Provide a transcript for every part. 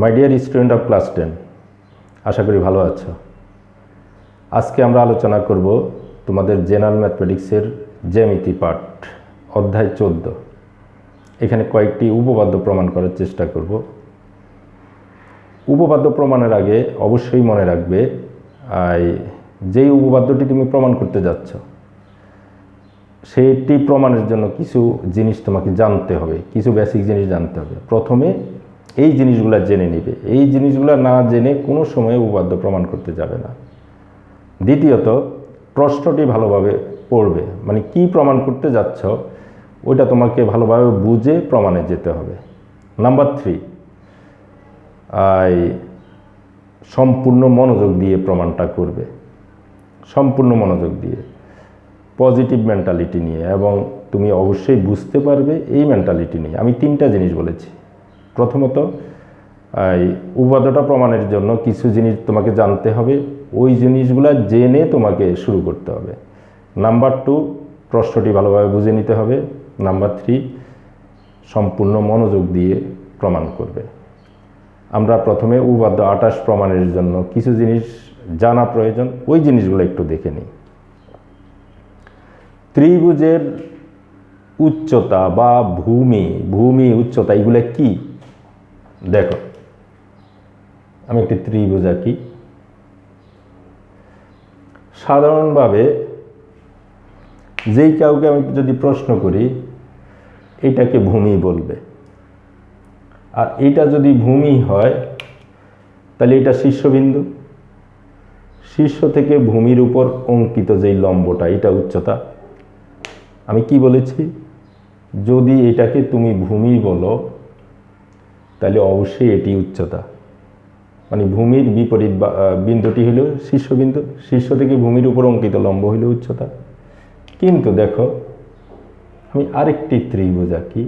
My dear student of class 10, আশা করি ভালো আছো। আজকে আমরা আলোচনা করব তোমাদের জেনারেল ম্যাথমেটিক্সের জ্যামিতি পাঠ, অধ্যায় 14। এখানে কয়েকটি উপপাদ্য প্রমাণ করার চেষ্টা করব। উপপাদ্য প্রমাণের আগে অবশ্যই মনে রাখবে যেই উপপাদ্যটি তুমি প্রমাণ করতে যাচ্ছ সেইটি প্রমাণের জন্য কিছু জিনিস তোমাকে জানতে হবে, কিছু বেসিক জিনিস জানতে হবে। প্রথমে এই জিনিসগুলো জেনে নিবে, এই জিনিসগুলো না জেনে কোনো সময় উপপাদ্য প্রমাণ করতে যাবে না। দ্বিতীয়ত, প্রশ্নটি ভালোভাবে পড়বে, মানে কি প্রমাণ করতে যাচ্ছ ওইটা তোমাকে ভালোভাবে বুঝে প্রমাণে যেতে হবে। নাম্বার 3, সম্পূর্ণ মনোযোগ দিয়ে প্রমাণটা করবে, সম্পূর্ণ মনোযোগ দিয়ে, পজিটিভ মেন্টালিটি নিয়ে, এবং তুমি অবশ্যই বুঝতে পারবে এই মেন্টালিটি নিয়ে। আমি 3টা জিনিস বলেছি। প্রথমত, উপপাদ্যটা প্রমাণের জন্য কিছু জিনিস তোমাকে জানতে হবে, ওই জিনিসগুলো জেনে তোমাকে শুরু করতে হবে। নাম্বার 2, প্রশ্নটি ভালোভাবে বুঝে নিতে হবে। নাম্বার 3, সম্পূর্ণ মনোযোগ দিয়ে প্রমাণ করবে। আমরা প্রথমে উপপাদ্য 28 প্রমাণের জন্য কিছু জিনিস জানা প্রয়োজন, ওই জিনিসগুলো একটু দেখে নিই। ত্রিভুজের উচ্চতা বা ভূমি উচ্চতা এগুলো কি? দেখো, আমি একটি ত্রিভুজ আঁকি। সাধারণভাবে যেই কাউকে আমি যদি প্রশ্ন করি এটাকে ভূমি বলবে, আর এটা যদি ভূমি হয় তাহলে এটা শীর্ষবিন্দু, শীর্ষ থেকে ভূমির উপর অঙ্কিত যেই লম্বটা এটা উচ্চতা। আমি কি বলেছি? যদি এটাকে তুমি ভূমি বলো তাহলে অবশ্যই এটি উচ্চতা, মানে ভূমির বিপরীত বিন্দুটি হলো শীর্ষবিন্দু, শীর্ষ থেকে ভূমির উপর অঙ্কিত লম্ব হইল উচ্চতা। কিন্তু দেখো, আমি আরেকটি ত্রিভুজ আঁকি।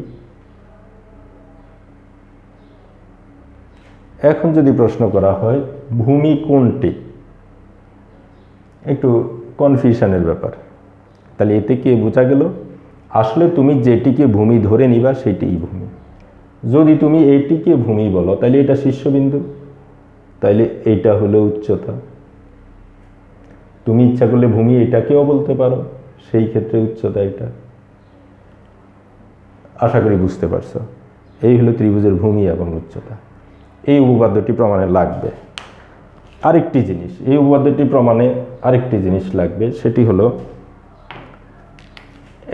এখন যদি প্রশ্ন করা হয় ভূমি কোনটি, একটু কনফিউশনের ব্যাপার। তাহলে এতে কি বোঝা গেল? আসলে তুমি যেটিকে ভূমি ধরে নিবা সেটিই ভূমি। যদি তুমি এইটিকে ভূমি বলো তাহলে এটা শীর্ষবিন্দু, তাইলে এইটা হলো উচ্চতা। তুমি ইচ্ছা করলে ভূমি এটাকেও বলতে পারো, সেই ক্ষেত্রে উচ্চতা এটা। আশা করি বুঝতে পারছো। এই হলো ত্রিভুজের ভূমি এবং উচ্চতা। এই উপপাদ্যটি প্রমাণে লাগবে আরেকটি জিনিস, এই উপপাদ্যটি প্রমাণে আরেকটি জিনিস লাগবে, সেটি হলো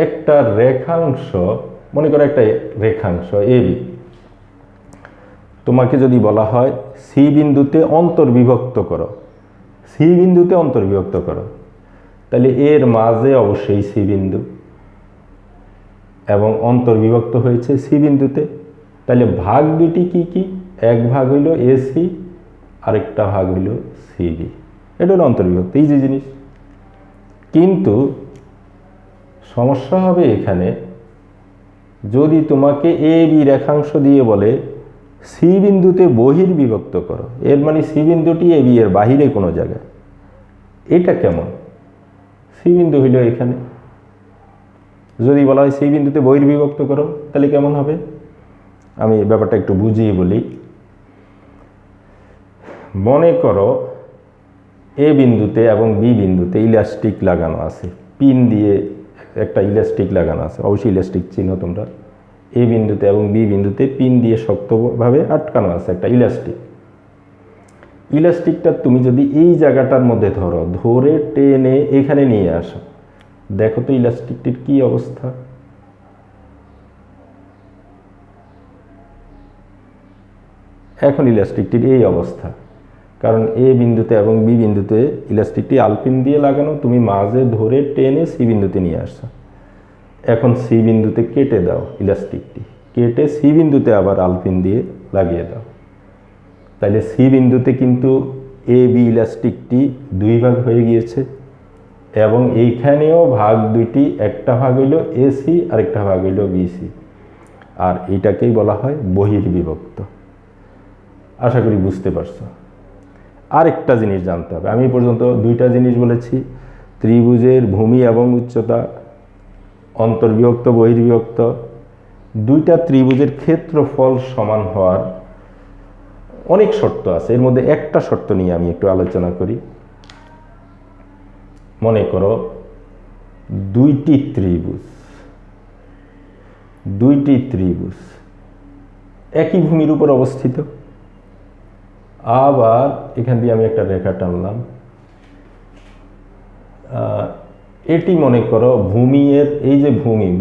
একটা রেখাংশ, মনে করো একটা রেখাংশ এবি, তোমাকে যদি বলা হয় সি বিন্দুতে অন্তর্বিভক্ত করো, সি বিন্দুতে অন্তর্বিভক্ত করো, তাহলে এর মাঝে অবশ্যই সি বিন্দু এবং অন্তর্বিভক্ত হয়েছে সি বিন্দুতে। তাহলে ভাগ দুটি কি কি? এক ভাগ হইল এসি, আরেকটা ভাগ হইল সিবি। এটা হলো অন্তর্বিভক্ত, এই যে জিনিস। কিন্তু সমস্যা হবে এখানে, যদি তোমাকে এ বি রেখাংশ দিয়ে বলে সি বিন্দুতে বহির্বিভক্ত করো, এর মানে সি বিন্দুটি এ বি এর বাহিরে কোনো জায়গায়। এটা কেমন? সি বিন্দু হইল এখানে, যদি বলা হয় সি বিন্দুতে বহির্বিভক্ত করো তাহলে কেমন হবে? আমি ব্যাপারটা একটু বুঝিয়ে বলি। মনে করো এ বিন্দুতে এবং বি বিন্দুতে ইলাস্টিক লাগানো আছে, পিন দিয়ে একটা ইলাস্টিক লাগানো আছে, অবশ্যই ইলাস্টিক চিহ্ন তোমরা। এ বিন্দুতে এবং বি বিন্দুতে পিন দিয়ে শক্তভাবে আটকানো আছে একটা ইলাস্টিক। ইলাস্টিকটা তুমি যদি এই জায়গাটার মধ্যে ধরো, ধরে টেনে এখানে নিয়ে আসো, দেখো তো ইলাস্টিকটির কি অবস্থা। এখন ইলাস্টিকটির এই অবস্থা, কারণ এ বিন্দুতে এবং বি বিন্দুতে ইলাস্টিকটি আলপিন দিয়ে লাগানো, তুমি মাঝে ধরে টেনে সি বিন্দুতে নিয়ে আসছো। এখন সি বিন্দুতে কেটে দাও ইলাস্টিকটি, কেটে সি বিন্দুতে আবার আলপিন দিয়ে লাগিয়ে দাও। তাহলে সি বিন্দুতে কিন্তু এ বি ইলাস্টিকটি দুই ভাগ হয়ে গিয়েছে, এবং এইখানেও ভাগ দুইটি, একটা ভাগ হইল এসি আর একটা ভাগ হইল বিসি, আর এইটাকেই বলা হয় বহির্বিভক্ত। আশা করি বুঝতে পারছো। আরেকটা জিনিস জানতে হবে, আমি পর্যন্ত 2টা জিনিস বলেছি, ত্রিভুজের ভূমি এবং উচ্চতা, অন্তর্বিভক্ত বহির্বিভক্ত। 2টা ত্রিভুজের ক্ষেত্রফল সমান হওয়ার অনেক শর্ত আছে, এর মধ্যে একটা শর্ত নিয়ে আমি একটু আলোচনা করি। মনে করো দুইটি ত্রিভুজ একই ভূমির উপর অবস্থিত। আবার এখান দিয়ে আমি একটা রেখা টানলাম, এটি মনে করো ভূমি এর, এই যে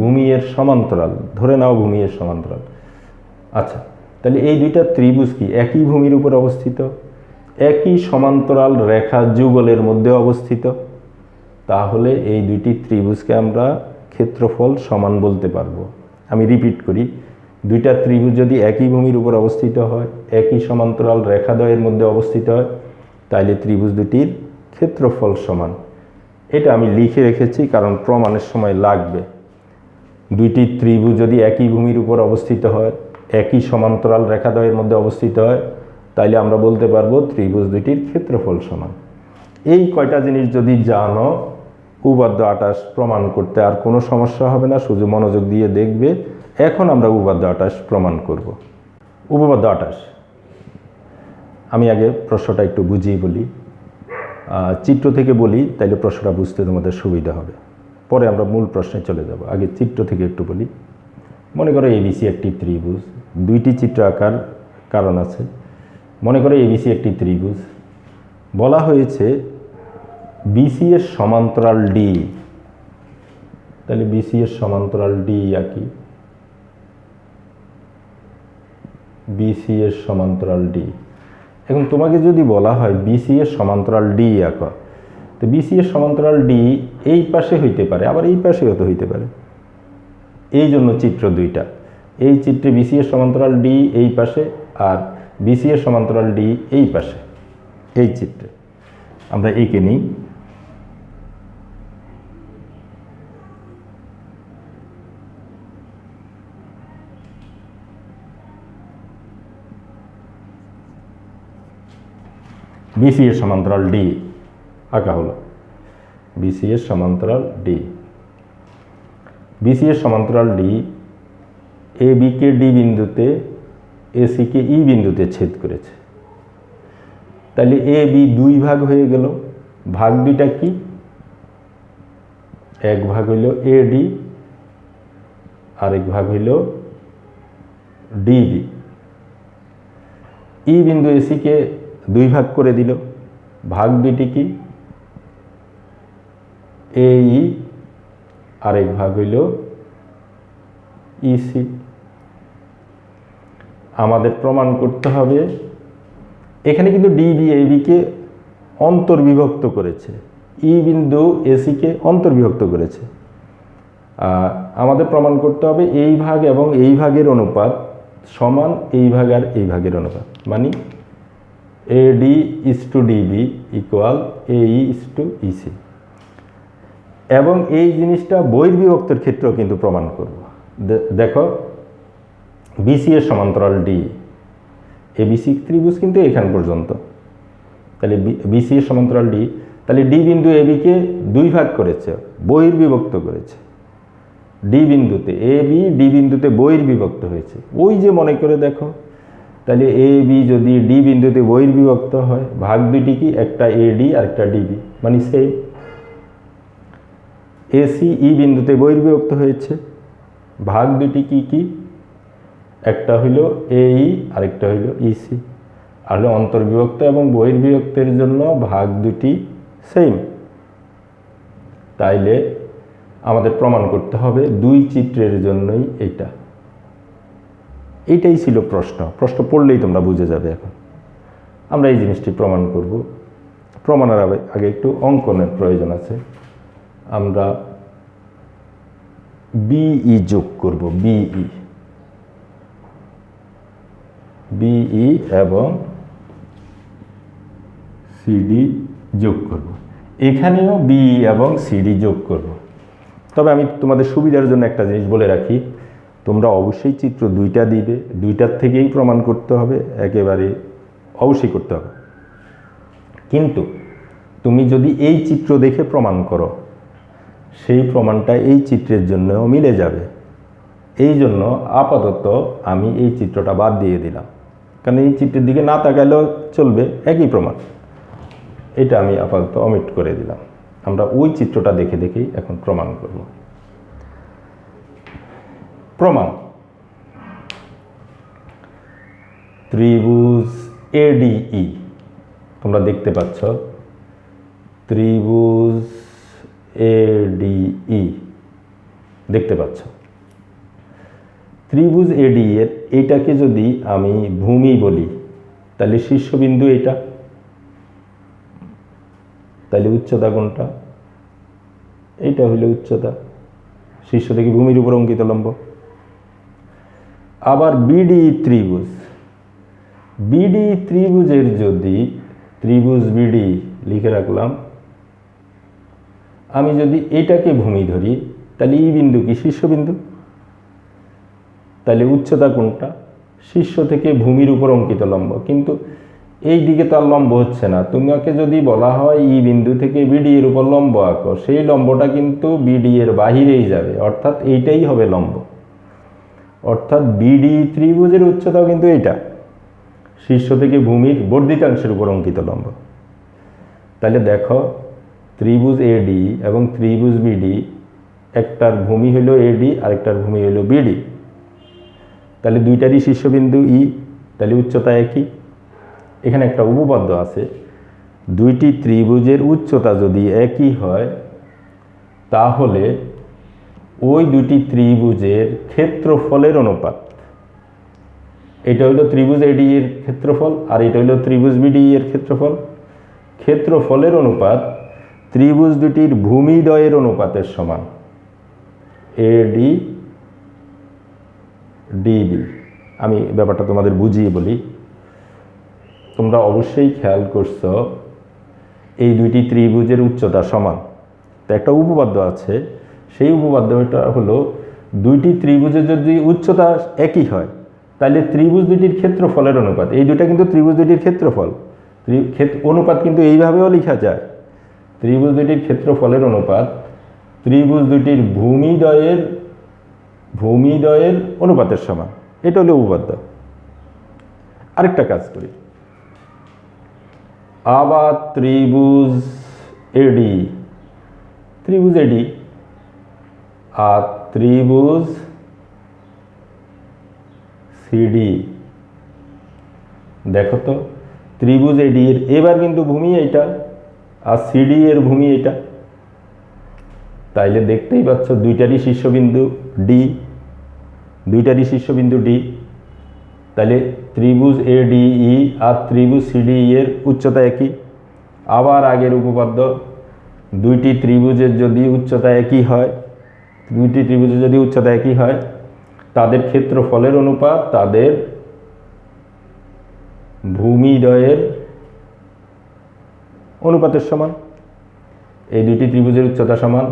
ভূমি এর সমান্তরাল, ধরে নাও ভূমি এর সমান্তরাল। আচ্ছা, তাহলে এই দুইটা ত্রিভুজ কি একই ভূমির উপর অবস্থিত, একই সমান্তরাল রেখা যুগলের মধ্যে অবস্থিত, তাহলে এই দুইটি ত্রিভুজকে আমরা ক্ষেত্রফল সমান বলতে পারবো। আমি রিপিট করি, দুইটা ত্রিভুজ যদি একই ভূমির উপর অবস্থিত হয়, একই সমান্তরাল রেখাদ্বয়ের মধ্যে অবস্থিত হয়, তাহলে ত্রিভুজ দুটির ক্ষেত্রফল সমান। এটা আমি লিখে রেখেছি কারণ প্রমাণের সময় লাগবে। দুইটি ত্রিভুজ যদি একই ভূমির উপর অবস্থিত হয়, একই সমান্তরাল রেখাদ্বয়ের মধ্যে অবস্থিত হয়, তাইলে আমরা বলতে পারবো ত্রিভুজ দুটির ক্ষেত্রফল সমান। এই কয়টা জিনিস যদি জানো, উপপাদ্য 28 প্রমাণ করতে আর কোনো সমস্যা হবে না, শুধু মনোযোগ দিয়ে দেখবে। এখন আমরা উপপাদ্য 28 প্রমাণ করব। উপপাদ্য 28, আমি আগে প্রশ্নটা একটু বুঝিয়ে বলি, চিত্র থেকে বলি, তাইলে প্রশ্নটা বুঝতে তোমাদের সুবিধা হবে। পরে আমরা মূল প্রশ্নে চলে যাব, আগে চিত্র থেকে একটু বলি। মনে করো এবিসি একটি ত্রিভুজ, দুইটি চিত্র আঁকার কারণ আছে। মনে করো এবিসি একটি ত্রিভুজ, বলা হয়েছে বিসি এর সমান্তরাল ডি। তাহলে বিসি এর সমান্তরাল ডি আঁকি, বিসি এর সমান্তরাল ডি। এখন তোমাকে যদি বলা হয় বিসি এর সমান্তরাল ডি আঁকা, তো বিসি এর সমান্তরাল ডি এই পাশে হইতে পারে, আবার এই পাশেও তো হইতে পারে। এই জন্য চিত্র দুইটা, এই চিত্রে বিসি এর সমান্তরাল ডি এই পাশে, আর বিসি এর সমান্তরাল ডি এই পাশে। এই চিত্রে আমরা এঁকে নিই। বিসি এর সমান্তরাল ডি আঁকা হলো, বিসি এর সমান্তরাল ডি। বিসি এর সমান্তরাল ডি এ বি কে ডি বিন্দুতে, এসি কে ই বিন্দুতে ছেদ করেছে। তাহলে এ বি দুই ভাগ হয়ে গেল, ভাগ দুইটা কি? এক ভাগ হইল এ ডি, আরেক ভাগ হইল ডিবি। ই বিন্দু এসি কে দুই ভাগ করে দিল, ভাগ দুইটি কি? এ ই, আরেক ভাগ হইল ইসি। আমাদের প্রমাণ করতে হবে, এখানে কিন্তু ডিবি এবি কে অন্তর্বিভক্ত করেছে, ই বিন্দু এসি কে অন্তর্বিভক্ত করেছে। আমাদের প্রমাণ করতে হবে এই ভাগ এবং এই ভাগের অনুপাত সমান এই ভাগ আর এই ভাগের অনুপাত, মানে AD is to DB equal AE is to EC। এবং এই জিনিসটা বহির্বিভক্তের ক্ষেত্রেও কিন্তু প্রমাণ করব। দেখো বিসি এর সমান্তরাল ডি, এবিসি ত্রিভুজ কিন্তু এখান পর্যন্ত, তাহলে বিসি এর সমান্তরাল ডি, তাহলে ডি বিন্দু এবি কে দুই ভাগ করেছে, বহির্বিভক্ত করেছে। ডি বিন্দুতে, এ বি ডি বিন্দুতে বহির্বিভক্ত হয়েছে। ওই যে মনে করে দেখো, তাহলে এ বি যদি ডি বিন্দুতে বহির্বিভক্ত হয়, ভাগ দুইটি কি? একটা এডি আর একটা ডিবি, মানে সেম। এসি ই বিন্দুতে বহির্বিভক্ত হয়েছে, ভাগ দুইটি কি কি? একটা হইল এই আরেকটা হইল ইসি। আর অন্তর্বিভক্ত এবং বহির্বিভক্তের জন্য ভাগ দুটি সেম। তাইলে আমাদের প্রমাণ করতে হবে দুই চিত্রের জন্যই এটা। এইটাই ছিল প্রশ্ন, প্রশ্ন পড়লেই তোমরা বুঝে যাবে। এখন আমরা এই জিনিসটি প্রমাণ করব। প্রমাণের আগে একটু অঙ্কনের প্রয়োজন আছে। আমরা বিই যোগ করব, বিই এবং সিডি যোগ করব। এখানেও বিই এবং সিডি যোগ করব। তবে আমি তোমাদের সুবিধার জন্য একটা জিনিস বলে রাখি, তোমরা অবশ্যই চিত্র দুইটা দিবে, দুইটার থেকেই প্রমাণ করতে হবে, একেবারে অবশ্যই করতে হবে। কিন্তু তুমি যদি এই চিত্র দেখে প্রমাণ করো, সেই প্রমাণটা এই চিত্রের জন্যও মিলে যাবে। এই জন্য আপাতত আমি এই চিত্রটা বাদ দিয়ে দিলাম, কারণ এই চিত্রের দিকে না তাকালেও চলবে, একই প্রমাণ। এটা আমি আপাতত অমিট করে দিলাম। আমরা ওই চিত্রটা দেখে দেখেই এখন প্রমাণ করব। প্রমাণ: ত্রিভুজ ADE, তোমরা দেখতে পাচ্ছ ত্রিভুজ ADE দেখতে পাচ্ছ। ত্রিভুজ ADE এর এইটাকে যদি আমি ভূমি বলি, তাহলে শীর্ষবিন্দু এটা, তাহলে উচ্চতা কোনটা? এইটা হইল উচ্চতা, শীর্ষ থেকে ভূমির উপর অঙ্কিত লম্ব। আবার BDE ত্রিভুজ, BDE ত্রিভুজের যদি ত্রিভুজ BDE লিখে রাখলাম, আমি যদি এটাকে ভূমি ধরি, তাহলে এই বিন্দু কি? শীর্ষবিন্দু। তাহলে উচ্চতা কোনটা? শীর্ষ থেকে ভূমির উপর অঙ্কিত লম্ব। কিন্তু এই দিকে তো আর লম্ব হচ্ছে না। তোমাকে যদি বলা হয় এই বিন্দু থেকে BDE এর উপর লম্ব আঁকো, সেই লম্বটা কিন্তু BDE এর বাহিরেই যাবে, অর্থাৎ এইটাই হবে লম্ব। অর্থাৎ BDE ত্রিভুজের উচ্চতাও কিন্তু এইটা, শীর্ষ থেকে ভূমির বর্ধিতাংশের উপর অঙ্কিত লম্ব। তাহলে দেখো, ত্রিভুজ ADE এবং ত্রিভুজ BDE, একটার ভূমি হলো AD আর একটার ভূমি হলো BD। তাহলে দুইটারই শীর্ষবিন্দু E, তাহলে উচ্চতা একই। এখানে একটা উপপাদ্য আছে, দুইটি ত্রিভুজের উচ্চতা যদি একই হয়, তাহলে ওই দুটি ত্রিভুজের ক্ষেত্রফলের অনুপাত, এটা হলো ত্রিভুজ ADE এর ক্ষেত্রফল আর এটা হলো ত্রিভুজ BDE এর ক্ষেত্রফল, ক্ষেত্রফলের অনুপাত ত্রিভুজ দুটির ভূমিদ্বয়ের অনুপাতের সমান। AD DB, আমি ব্যাপারটা তোমাদের বুঝিয়ে বলি। তোমরা অবশ্যই খেয়াল করছো এই দুইটি ত্রিভুজের উচ্চতা সমান, তো একটা উপপাদ্য আছে, সেই উপপাদ্যটা হলো দুইটি ত্রিভুজের যদি উচ্চতা একই হয়, তাহলে ত্রিভুজ দুটির ক্ষেত্রফলের অনুপাত, এই দুইটা কিন্তু ত্রিভুজ দুটির ক্ষেত্রফল, অনুপাত কিন্তু এইভাবেও লেখা যায়, ত্রিভুজ দুটির ক্ষেত্রফলের অনুপাত ত্রিভুজ দুটির ভূমিদ্বয়ের অনুপাতের সমান। এটা হলো উপপাদ্য। আরেকটা কাজ করি, আবার ত্রিভুজ ADE, ত্রিভুজ ADE আর ত্রিভুজ CD। দেখো তো, ত্রিভুজ ADE এর এবার কিন্তু ভূমি এইটা আর CD এর ভূমি এটা। তাইলে দেখতেই পাচ্ছ দুইটারই শীর্ষবিন্দু D, দুইটারই শীর্ষবিন্দু D। তাহলে ত্রিভুজ ADE আর ত্রিভুজ CDE এর উচ্চতা একই। আবার আগের উপপাদ্য, দুইটি ত্রিভুজের যদি উচ্চতা একই হয়, দুইটি ত্রিভুজের যদি উচ্চতা একই হয়, তাদের ক্ষেত্রফলের অনুপাত তাদের ভূমিদ্বয়ের অনুপাতের সমান। এই দুইটি ত্রিভুজের উচ্চতা সমান,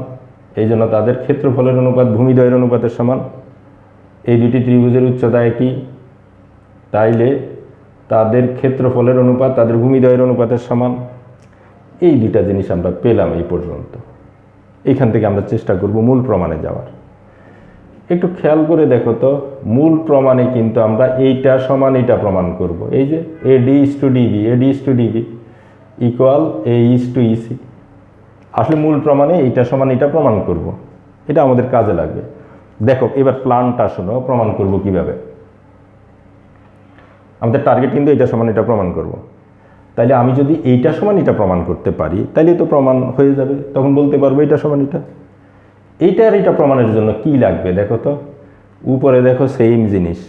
এই জন্য তাদের ক্ষেত্রফলের অনুপাত ভূমিদ্বয়ের অনুপাতের সমান। এই দুটি ত্রিভুজের উচ্চতা একই, তাইলে তাদের ক্ষেত্রফলের অনুপাত তাদের ভূমিদ্বয়ের অনুপাতের সমান। এই দুইটা জিনিস আমরা পেলাম এই পর্যন্ত। এইখান থেকে আমরা চেষ্টা করব মূল প্রমাণে যাওয়ার। একটু খেয়াল করে দেখো তো, মূল প্রমাণে কিন্তু আমরা এইটা সমান এটা প্রমাণ করব। এই যে AD/DB ইকুয়াল AE/EC। আসলে মূল প্রমাণে এইটা সমান এটা প্রমাণ করব, এটা আমাদের কাজে লাগবে। দেখো এবার প্ল্যানটা শোনো, প্রমাণ করব কিভাবে। আমাদের টার্গেট কিন্তু এইটা সমান এটা প্রমাণ করব। তাইলে আমি যদি এইটা সমান এটা প্রমাণ করতে পারি, তাইলে তো প্রমাণ হয়ে যাবে, তখন বলতে পারবো এটা সমান এটা। এইটা আর এটা প্রমাণের জন্য কি লাগবে দেখো তো, উপরে দেখো সেম জিনিস,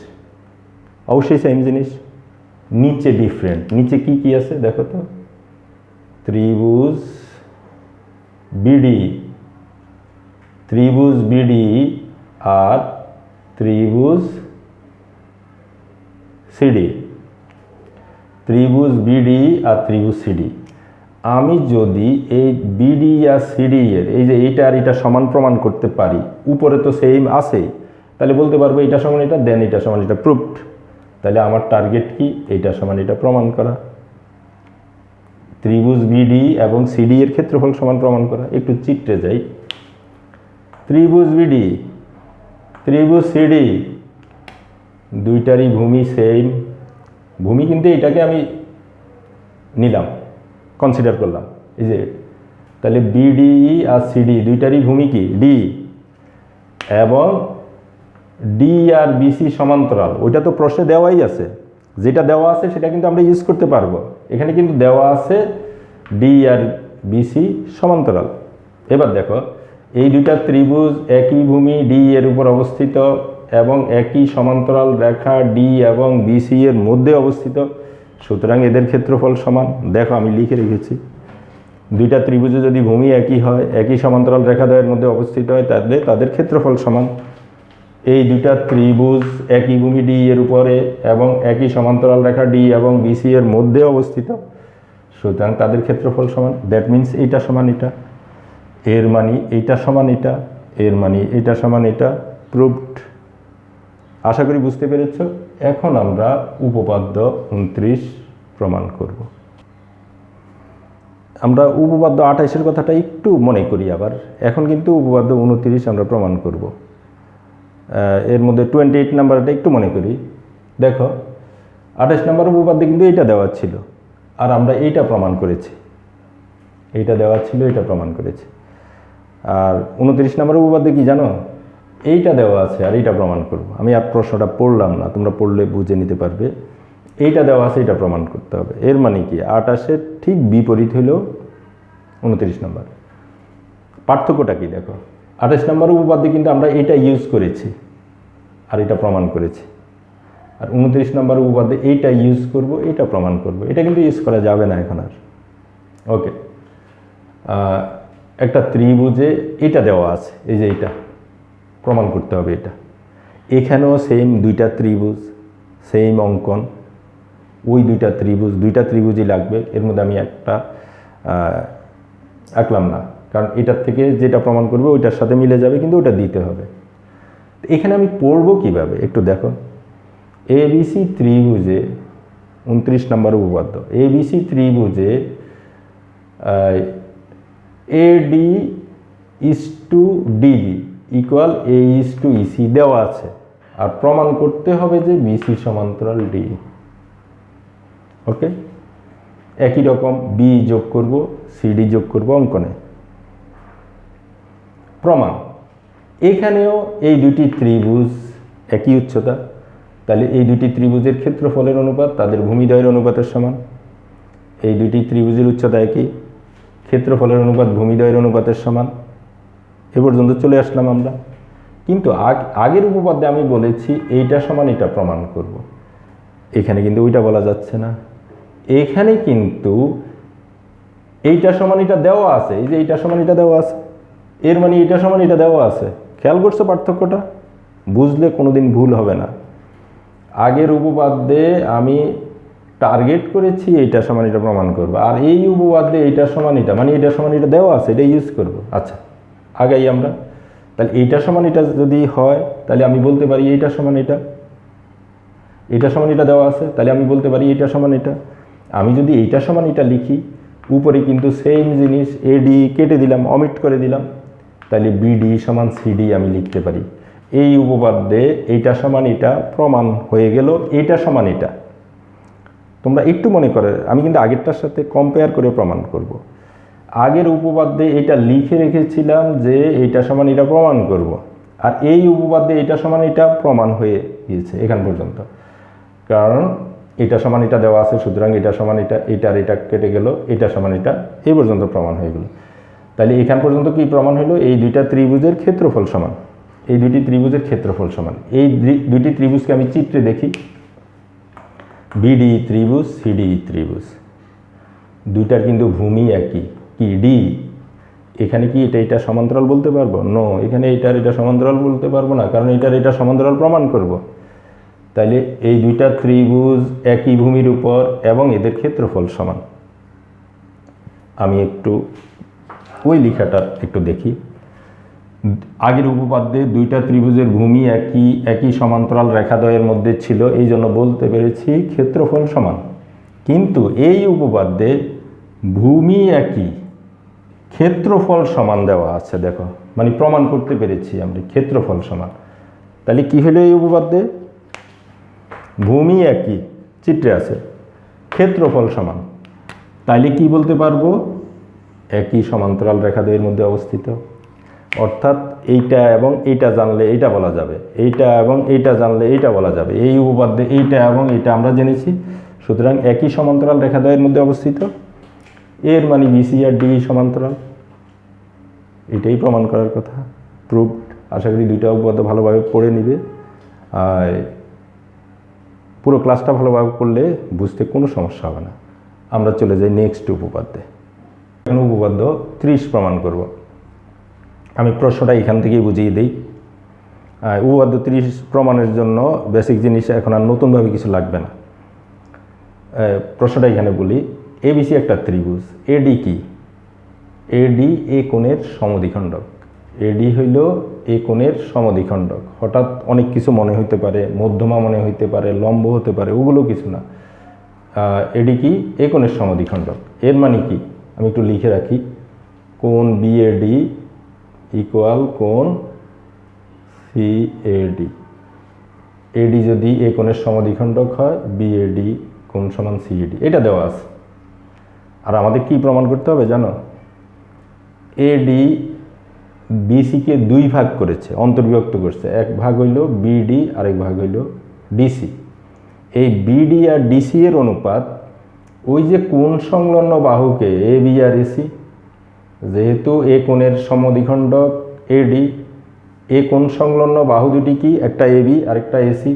অবশ্যই সেম জিনিস, নিচে ডিফারেন্ট। নিচে কি কি আছে দেখো তো, ত্রিভুজ BDE আর ত্রিভুজ CD, ত্রিভুজ BDE আর ত্রিভুজ CD। আমি যদি এই BDE আর CD এর এই যে এইটা আর এটা সমান প্রমাণ করতে পারি, উপরে তো সেম আছেই, তাহলে বলতে পারবো এটা সমান এটা, দেন এটা সমান এটা, প্রুভড। তাহলে আমার টার্গেট কি? এইটা সমান এটা প্রমাণ করা, ত্রিভুজ BDE এবং CD এর ক্ষেত্রফল সমান প্রমাণ করা। একটু চিত্রে যাই, ত্রিভুজ BDE ত্রিভুজ CD দুইটারই ভূমি সেম, ভূমি কিন্তু এটাকে আমি নিলাম, কনসিডার করলাম, এই যে তাহলে বিডিই আর সিডি দুইটারই ভূমি কি ডি, এবং ডি আর বিসি সমান্তরাল। ওইটা তো প্রশ্নে দেওয়াই আছে, যেটা দেওয়া আছে সেটা কিন্তু আমরা ইউজ করতে পারবো। এখানে কিন্তু দেওয়া আছে ডি আর বিসি সমান্তরাল। এবার দেখো এই দুইটা ত্রিভুজ একই ভূমি ডি এর উপর অবস্থিত এবং একই সমান্তরাল রেখা ডি এবং বিসি এর মধ্যে অবস্থিত, সুতরাং এদের ক্ষেত্রফল সমান। দেখো আমি লিখে রেখেছি, দুইটা ত্রিভুজে যদি ভূমি একই হয়, একই সমান্তরাল রেখাদ্বয়ের মধ্যে অবস্থিত হয়, তাহলে তাদের ক্ষেত্রফল সমান। এই দুইটা ত্রিভুজ একই ভূমি ডি এর উপরে এবং একই সমান্তরাল রেখা ডি এবং বিসি এর মধ্যে অবস্থিত, সুতরাং তাদের ক্ষেত্রফল সমান। দ্যাট মিন্স এইটা সমান এটা, এর মানে এইটা সমান এটা, এর মানে এটা সমান এটা। প্রুভড। আশা করি বুঝতে পেরেছ। এখন আমরা উপপাদ্য 29 প্রমাণ করব। আমরা উপপাদ্য 28-এর কথাটা একটু মনে করি আবার। এখন কিন্তু উপপাদ্য 29 আমরা প্রমাণ করব। এর মধ্যে 28 নাম্বারটা একটু মনে করি। দেখো 28 নম্বর উপপাদ্যে কিন্তু এইটা দেওয়া ছিল, আর আমরা এইটা প্রমাণ করেছি। এইটা দেওয়া ছিল, এটা প্রমাণ করেছি। আর 29 নম্বর উপপাদ্যে কি জানো, এইটা দেওয়া আছে আর এইটা প্রমাণ করব। আমি আর প্রশ্নটা পড়লাম না, তোমরা পড়লে বুঝে নিতে পারবে। এইটা দেওয়া আছে, এটা প্রমাণ করতে হবে। এর মানে কি 28-এর ঠিক বিপরীত হইল 29 নম্বর। পার্থক্যটা কি দেখো, 28 নম্বর উপপাদ্যে কিন্তু আমরা এটা ইউজ করেছি আর এটা প্রমাণ করেছি, আর 29 নম্বর উপপাদ্যে এইটা ইউজ করব, এটা প্রমাণ করব। এটা কিন্তু ইউজ করা যাবে না এখন আর। ওকে, একটা ত্রিভুজে এটা দেওয়া আছে, এই যে এটা প্রমাণ করতে হবে। এটা এখানেও সেম দুইটা ত্রিভুজ, সেম অঙ্কন, ওই দুইটা ত্রিভুজই লাগবে। এর মধ্যে আমি একটা আঁকলাম না, কারণ এটার থেকে যেটা প্রমাণ করবে ওইটার সাথে মিলে যাবে, কিন্তু ওটা দিতে হবে। এখানে আমি পড়বো কিভাবে একটু দেখো। এবিসি ত্রিভুজে 29 নম্বর উপপাদ্য, এবিসি ত্রিভুজে AD is to DB equal A is to EC দেওয়া আছে, আর প্রমাণ করতে হবে যে বিসি সমান্তরাল ডি। ওকে, একই রকম বি যোগ করব, সিডি যোগ করব অঙ্কনে। প্রমাণ, এখানেও এই দুটি ত্রিভুজ একই উচ্চতা, তাহলে এই দুটি ত্রিভুজের ক্ষেত্রফলের অনুপাত তাদের ভূমিদ্বয়ের অনুপাতের সমান। এই দুটি ত্রিভুজের উচ্চতা একই, ক্ষেত্রফলের অনুপাত ভূমিদ্বয়ের অনুপাতের সমান। এ পর্যন্ত চলে আসলাম আমরা। কিন্তু আগের উপপাদ্যে আমি বলেছি এইটা সমান এটা প্রমাণ করব। এখানে কিন্তু ওইটা বলা যাচ্ছে না। এখানে কিন্তু এইটা সমান এটা দেওয়া আছে, এই যে এইটা সমান এটা দেওয়া আছে, এর মানে এইটা সমান এটা দেওয়া আছে। খেয়াল করছো পার্থক্যটা? বুঝলে কোনোদিন ভুল হবে না। আগের উপপাদ্যে আমি টার্গেট করেছি এইটা সমান এটা প্রমাণ করব, আর এই উপপাদ্যে এইটা সমান এটা, মানে এটা সমান এটা দেওয়া আছে, এটা ইউজ করব। আচ্ছা, আগাই আমরা। তাহলে এইটা সমান এটা যদি হয়, তাহলে আমি বলতে পারি এইটা সমান এটা, এটা সমান এটা দেওয়া আছে, তাহলে আমি বলতে পারি এটা সমান এটা। আমি যদি এইটা সমান এটা লিখি, উপরে কিন্তু সেম জিনিস এডি কেটে দিলাম, অমিট করে দিলাম, তাহলে বিডি সমান সিডি আমি লিখতে পারি। এই উপপাদ্যে এইটা সমান এটা প্রমাণ হয়ে গেল, এইটা সমান এটা। তোমরা একটু মনে করে, আমি কিন্তু আগেরটার সাথে কম্পেয়ার করে প্রমাণ করব। আগের উপপাদ্যে এটা লিখে রেখেছিলাম যে এইটা সমান এটা প্রমাণ করব, আর এই উপপাদ্যে এটা সমান এটা প্রমাণ হয়ে গিয়েছে এখান পর্যন্ত, কারণ এটা সমান এটা দেওয়া আছে, সুতরাং এটা সমান এটা, এটা আর এটা কেটে গেল, এটা সমান এটা, এই পর্যন্ত প্রমাণ হয়ে গেল। তাহলে এখান পর্যন্ত কি প্রমাণ হলো? এই দুইটা ত্রিভুজের ক্ষেত্রফল সমান, এই দুটি ত্রিভুজের ক্ষেত্রফল সমান। এই দুটি ত্রিভুজকে আমি চিত্রে দেখি, বিডি ত্রিভুজ, সিডি ত্রিভুজ, দুইটার কিন্তু ভূমি একই, কি ডি। এখানে কি এটা সমান্তরাল বলতে পারবো? নো, এখানে এটা সমান্তরাল বলতে পারবো না, কারণ এটা সমান্তরাল প্রমাণ করব। তাইলে এই দুইটা ত্রিভুজ একই ভূমির উপর এবং এদের ক্ষেত্রফল সমান। আমি একটু ওই লেখাটা একটু দেখি। আগের উপপাদ্যে দুইটা ত্রিভুজের ভূমি একই সমান্তরাল রেখাদ্বয়ের মধ্যে ছিল, এই জন্য বলতে পেরেছি ক্ষেত্রফল সমান। কিন্তু এই উপপাদ্যে ভূমি একই, ক্ষেত্রফল সমান দেওয়া আছে। দেখো, মানে প্রমাণ করতে পেরেছি আমরা ক্ষেত্রফল সমান। তাহলে কি হলো? এই উপপাদ্যে ভূমি একই, চিত্রে আছে ক্ষেত্রফল সমান, তাইলে কি বলতে পারবো? একই সমান্তরাল রেখাদ্বয়ের মধ্যে অবস্থিত। অর্থাৎ এইটা এবং এইটা জানলে এইটা বলা যাবে, এইটা এবং এইটা জানলে এইটা বলা যাবে। এই উপপাদ্যে এইটা এবং এইটা আমরা জেনেছি, সুতরাং একই সমান্তরাল রেখাদ্বয়ের মধ্যে অবস্থিত। এর মানে বিসি আর ডি সমান্তরাল, এটাই প্রমাণ করার কথা। প্রুফ। আশা করি দুইটা উপপাদ্য ভালোভাবে পড়ে নিবে, আর পুরো ক্লাসটা ভালোভাবে করলে বুঝতে কোনো সমস্যা হবে না। আমরা চলে যাই নেক্সট উপপাদ্যে। এখন উপপাদ্য 30 প্রমাণ করব। আমি প্রশ্নটা এখান থেকেই বুঝিয়ে দিই। উপপাদ্য 30 প্রমাণের জন্য বেসিক জিনিস এখন আর নতুনভাবে কিছু লাগবে না। প্রশ্নটা এখানে বলি, এবিসি একটা ত্রিভুজ, এডি কি? এডি এ কোণের সমদ্বিখণ্ডক। এডি হইল এ কোণের সমদ্বিখণ্ডক। হঠাৎ অনেক কিছু মনে হইতে পারে, মধ্যমা মনে হইতে পারে, লম্ব হতে পারে, ওগুলো কিছু না। এডি কি? এ কোণের সমদ্বিখণ্ডক। এর মানে কি আমি একটু লিখে রাখি, কোণ বিএডি ইকুয়াল কোণ সিএডি। এডি যদি এ কোণের সমদ্বিখণ্ডক হয়, বিএডি কোণ সমান সিএডি, এটা দেওয়া আছে। আর আমাদের কি প্রমাণ করতে হবে জানো? এডি বিসিকে দুই ভাগ করেছে, অন্তর্বিভক্ত করছে। এক ভাগ হইল বিডি, আরেক ভাগ হইল ডিসি। এই বিডি আর ডিসি এর অনুপাত ওই যে কোণ সংলগ্ন বাহুকে এ বি আর এসি, যেহেতু এ কোণের সমদ্বিখণ্ডক এডি, এ কোণ সংলগ্ন বাহু দুটি কি? একটা এবি আর একটা এসি।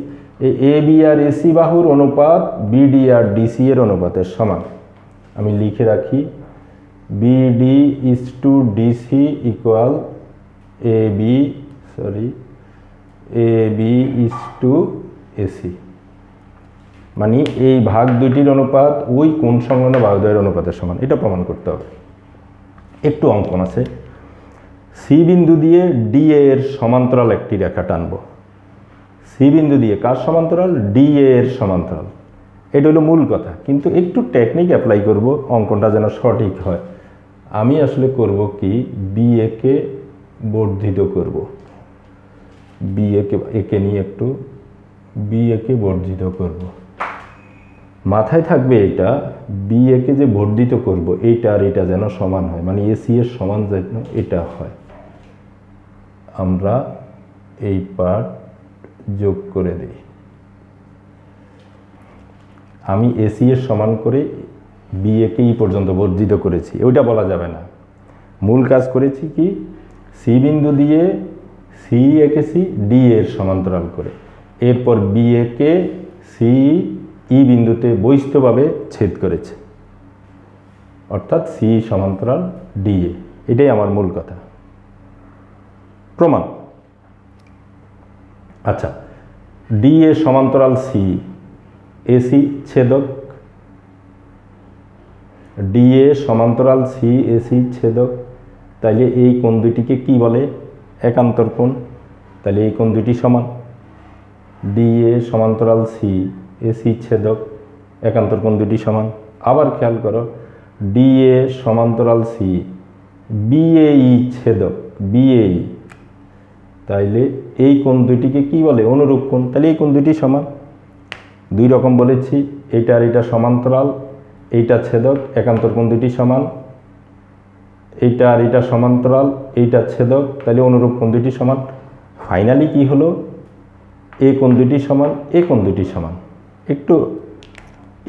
এই এ বি আর এসি বাহুর অনুপাত বিডি আর ডিসি এর অনুপাতের সমান। আমি লিখে রাখি, BD is to DC equal A B is to AC. মানে এই ভাগ দুইটির অনুপাত ওই কোণ সংলগ্ন বাহুদ্বয়ের অনুপাতের সমান। এটা প্রমাণ করতে হবে। একটু অঙ্কন আছে। সি বিন্দু দিয়ে ডি এর সমান্তরাল একটি রেখা টানব। সি বিন্দু দিয়ে কার সমান্তরাল? ডি এর সমান্তরাল। এটা হলো মূল কথা, কিন্তু একটু টেকনিক অ্যাপ্লাই করব অঙ্কনটা যেন সঠিক হয়। আমি আসলে করব কি, বি একে বর্ধিত করব। বি একে নিয়ে একটু বি একে বর্ধিত করব। মাথায় থাকবে এটা, বি একে যে বর্ধিত করব, এইটা আর এটা যেন সমান হয়, মানে এসি এর সমান যেন এটা হয়। আমরা এই পার্ট যোগ করে দিই। আমি এসি এর সমান করে বি একে ই পর্যন্ত বর্ধিত করেছি, ওইটা বলা যাবে না। মূল কাজ করেছি কি, সি বিন্দু দিয়ে সি এঁকেছি ডি এর সমান্তরাল করে, এরপর বি একে সি ই বিন্দুতে বহিস্থভাবে ছেদ করেছে, অর্থাৎ সি সমান্তরাল ডি এ। এটাই আমার মূল কথা। প্রমাণ। আচ্ছা, ডি এ সমান্তরাল সি, এসি ছেদক। ডি এ সমান্তরাল সি, এসি ছেদক। তাইলে এই কোণ দুটিকে কি বলে? একান্তর কোণ। তাহলে এই কোণ দুটি সমান। ডি এ সমান্তরাল সি, এসি ছেদক, একান্তর কোণ দুটি সমান। আবার খেয়াল করো, ডি এ সমান্তরাল সি, বিএই ছেদক, বিএই। তাইলে এই কোণ দুটিকে কি বলে? অনুরূপ কোণ। তাহলে এই কোণ দুটি সমান। দুই রকম বলেছি, এইটা আর এটা সমান্তরাল, এইটা ছেদক, একান্তর কোণ দুটি সমান। এইটা আর এটা সমান্তরাল, এইটা ছেদক, তাহলে অনুরূপ কোণ দুটি সমান। ফাইনালি কি হলো? এ কোণ দুটি সমান, এ কোণ দুটি সমান। একটু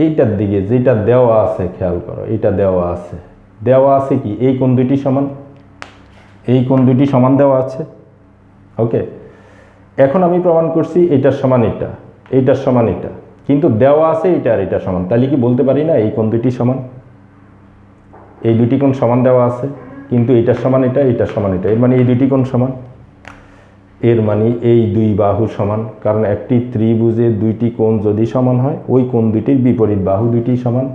এইটার দিকে যেটা দেওয়া আছে খেয়াল করো, এটা দেওয়া আছে কি এই কোণ দুটি সমান, এই কোণ দুটি সমান দেওয়া আছে। ওকে, এখন আমি প্রমাণ করছি এটার সমান এটা, এইটার সমান এটা, কিন্তু দেওয়া আছে এটা আর এটা সমান। তাহলে কি বলতে পারি না এই কোণ দুটি সমান? এই দুটি কোণ সমান দেওয়া আছে, কিন্তু এটার সমান এটা, এটার সমান এটা, এর মানে এই দুটি কোণ সমান। এর মানে এই দুই বাহু সমান, কারণ একটি ত্রিভুজে দুইটি কোণ যদি সমান হয়, ওই কোণ দুটির বিপরীত বাহু দুটি সমান।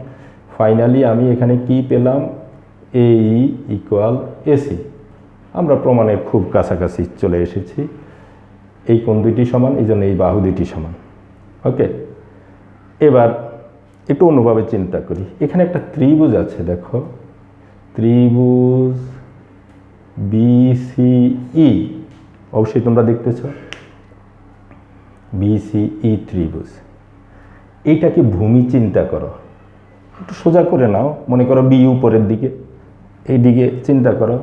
ফাইনালি আমি এখানে কি পেলাম? এই ইকুয়াল এসি। আমরা প্রমাণের খুব কাছাকাছি চলে এসেছি। এই কোণ দুটি সমান, এই জন্য এই বাহু দুটি সমান। ওকে, এবার একটু অন্যভাবে চিন্তা করি। এখানে একটা ত্রিভুজ আছে, দেখো, ত্রিভুজ বিসিই, অবশ্যই তোমরা দেখতেছ, বিসিই ত্রিভুজ। এইটাকে ভূমি চিন্তা করো, একটু সোজা করে নাও, মনে করো বি উপরের দিকে, এই দিকে চিন্তা করো।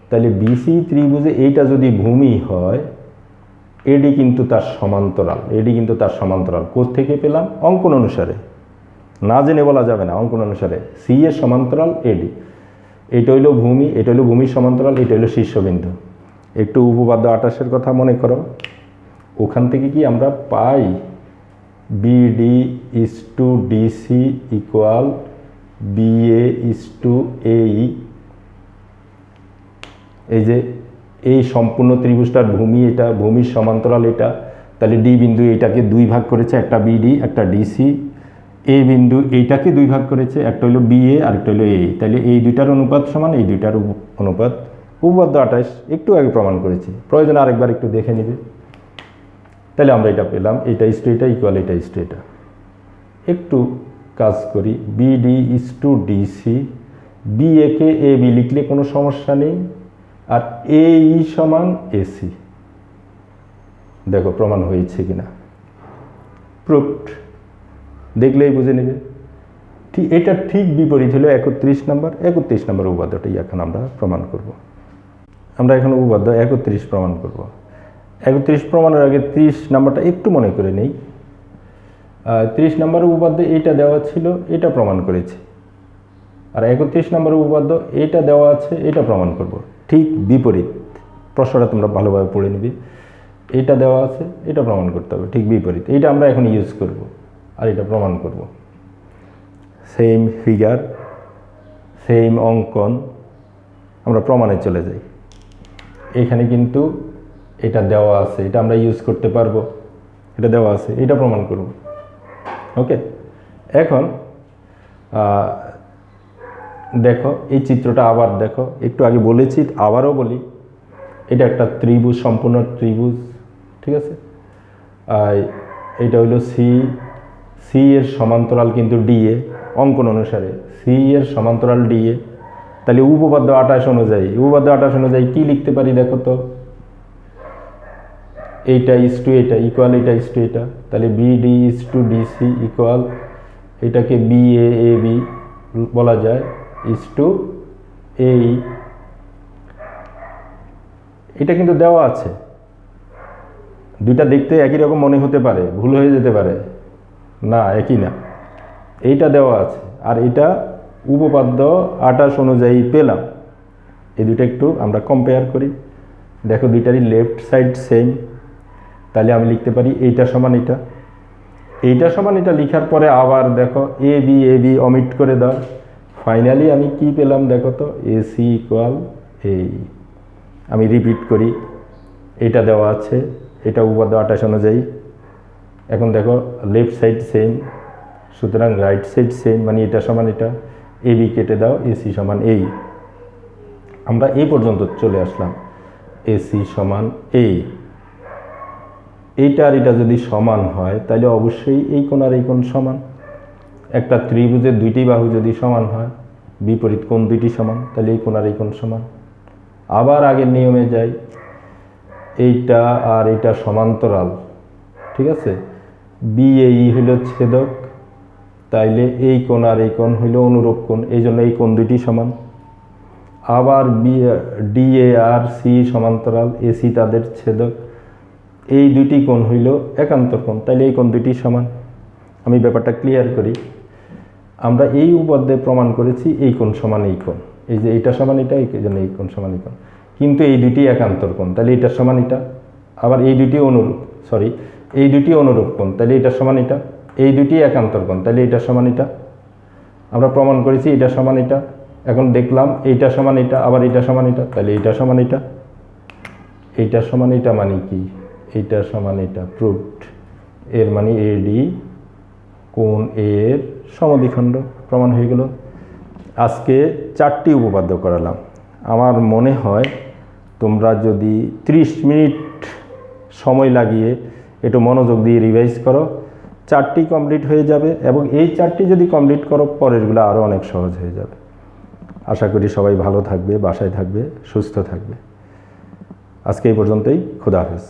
তাহলে বিসি ত্রিভুজে এইটা যদি ভূমি হয়, এডি কিন্তু তার সমান্তরাল, এডি কিন্তু তার সমান্তরাল। কোত্থেকে পেলাম? অঙ্কন অনুসারে, না জেনে বলা যাবে না, অঙ্কন অনুসারে। সি এর সমান্তরাল এডি, এটা হইল ভূমি, এটা হইল ভূমির সমান্তরাল, এটা হইল শীর্ষবিন্দু। একটু উপপাদ্য 28-এর কথা মনে করো, ওখান থেকে কি আমরা পাই BD is to DC equal BA is to এই। এই যে এই সম্পূর্ণ ত্রিভুজটার ভূমি এটা, ভূমির সমান্তরাল এটা। তাহলে ডি বিন্দু এইটাকে দুই ভাগ করেছে, একটা বিডি একটা ডিসি। এ বিন্দু এইটাকে দুই ভাগ করেছে, একটা হলো বিএ আর একটা হলো এই। তাহলে এই দুইটার অনুপাত সমান এই দুইটার অনুপাত। উপপাদ্য 28 একটু আগে প্রমাণ করেছি, প্রয়োজন আরেকবার একটু দেখে নিবে। তাহলে আমরা এটা পেলাম, এটা ইজ টু এটা ইকুয়াল এটা ইজ টু এটা। একটু কাজ করি, BD is to DC, BA কে এ বি লিখলে কোনো সমস্যা নেই, আর এই সমান এসি। দেখো প্রমাণ হয়েছে কিনা, প্রুফড, দেখলেই বুঝে নেবে। ঠিক এটা ঠিক বিপরীত হলো 31 নম্বর। 31 নম্বর উপপাদ্যটাই এখন আমরা প্রমাণ করব। আমরা এখন উপপাদ্য 31 প্রমাণ করব। 31 প্রমাণের আগে 30 নম্বরটা একটু মনে করে নেই। 30 নম্বর উপপাদ্যে এইটা দেওয়া ছিল, এটা প্রমাণ করেছি। আর 31 নম্বর উপপাদ্য এটা দেওয়া আছে, এটা প্রমাণ করব। ঠিক বিপরীত, প্রশ্নটা তোমরা ভালোভাবে পড়ে নিবে। এটা দেওয়া আছে, এটা প্রমাণ করতে হবে, ঠিক বিপরীত। এইটা আমরা এখন ইউজ করব আর এটা প্রমাণ করব। সেম ফিগার, সেম অঙ্কন, আমরা প্রমাণে চলে যাই। এখানে কিন্তু এটা দেওয়া আছে, এটা আমরা ইউজ করতে পারবো, এটা দেওয়া আছে, এটা প্রমাণ করব। ওকে, এখন দেখো এই চিত্রটা আবার দেখো, একটু আগে বলেছি আবারও বলি, এটা একটা ত্রিভুজ, সম্পূর্ণ ত্রিভুজ, ঠিক আছে। এটা হইল সি, সি এর সমান্তরাল কিন্তু ডিএ, অঙ্কন অনুসারে সি এর সমান্তরাল ডিএ। তাহলে উপপাদ্য 28 অনুযায়ী, উপপাদ্য 28 অনুযায়ী কি লিখতে পারি দেখো তো, এইটা ইজ টু এটা ইকুয়াল এটা ইজ টু এটা। তাহলে BD is to DC equal, এটাকে বিএ এ বি বলা যায়, ইজ টু এই। এটা কিন্তু দেওয়া আছে, দুইটা দেখতে একই রকম মনে হতে পারে, ভুল হয়ে যেতে পারে, না একই না। এইটা দেওয়া আছে আর এটা উপপাদ্য 28 অনুযায়ী পেলাম। এই দুইটা একটু আমরা কম্পেয়ার করি, দেখো দুইটারই লেফট সাইড সেম। তাহলে আমি লিখতে পারি এইটা সমান এটা, এইটা সমান এটা লিখার পরে আবার দেখো এ বি অমিট করে দাও। ফাইনালি আমি কি পেলাম দেখো তো, এসি ইকুয়াল এই। আমি রিপিট করি, এটা দেওয়া আছে, এটা উপপাদ্য 28 অনুযায়ী। এখন দেখো লেফট সাইড সেম, সুতরাং রাইট সাইড সেম, মানে এটা সমান এটা। এ বি কেটে দাও, এসি সমান এই। আমরা এই পর্যন্ত চলে আসলাম, এসি সমান এই। এইটা আর এটা যদি সমান হয় তাহলে অবশ্যই এই কোণ আর এই কোণ সমান। একটা ত্রিভুজের দুইটি বাহু যদি সমান হয়, বিপরীত কোণ দুইটি সমান, তাহলে এই কোণ আর এই কোণ সমান। আবার আগের নিয়মে যাই, এইটা আর এটা সমান্তরাল, ঠিক আছে। বিএই হইল ছেদক, তাইলে এই কোণ আর এই কোণ হইল অনুরূপ কোণ, এই জন্য এই কোণ দুইটি সমান। আবার ডিএ আর সি সমান্তরাল, এসি তাদের ছেদক, এই দুইটি কোণ হইল একান্তর কোণ, তাইলে এই কোণ দুইটি সমান। আমি ব্যাপারটা ক্লিয়ার করি। আমরা এই উপপাদ্যে প্রমাণ করেছি এই কোণ সমান এই কোণ, এই যে এইটা সমান এটা, এই জন্য এই কোণ সমান এই কোণ। কিন্তু এই দুইটি একান্তর কোণ, তাহলে এটা সমান এটা। আবার এই দুইটি এই দুইটি অনুরূপ কোণ, তাহলে এটা সমান এটা। এই দুইটি একান্তর কোণ, তাহলে এটা সমান এটা। আমরা প্রমাণ করেছি এটা সমান এটা। এখন দেখলাম এইটা সমান এটা, আবার এটা সমান এটা, তাহলে এটা সমান এটা। এইটা সমান এটা মানে কি, এইটা সমান এটা, প্রুভড। এর মানে এডি কোণ এর সমদ্বিখণ্ড, প্রমাণ হয়ে গেল। আজকে 4টি উপপাদ্য করালাম। আমার মনে হয় তোমরা যদি 30 মিনিট সময় লাগিয়ে একটু মনোযোগ দিয়ে রিভাইজ করো, 4টি কমপ্লিট হয়ে যাবে। এবং এই 4টি যদি কমপ্লিট করো, পরেরগুলো আরও অনেক সহজ হয়ে যাবে। আশা করি সবাই ভালো থাকবে, বাসায় থাকবে, সুস্থ থাকবে। আজকে এই পর্যন্তই, খুদা হাফেজ।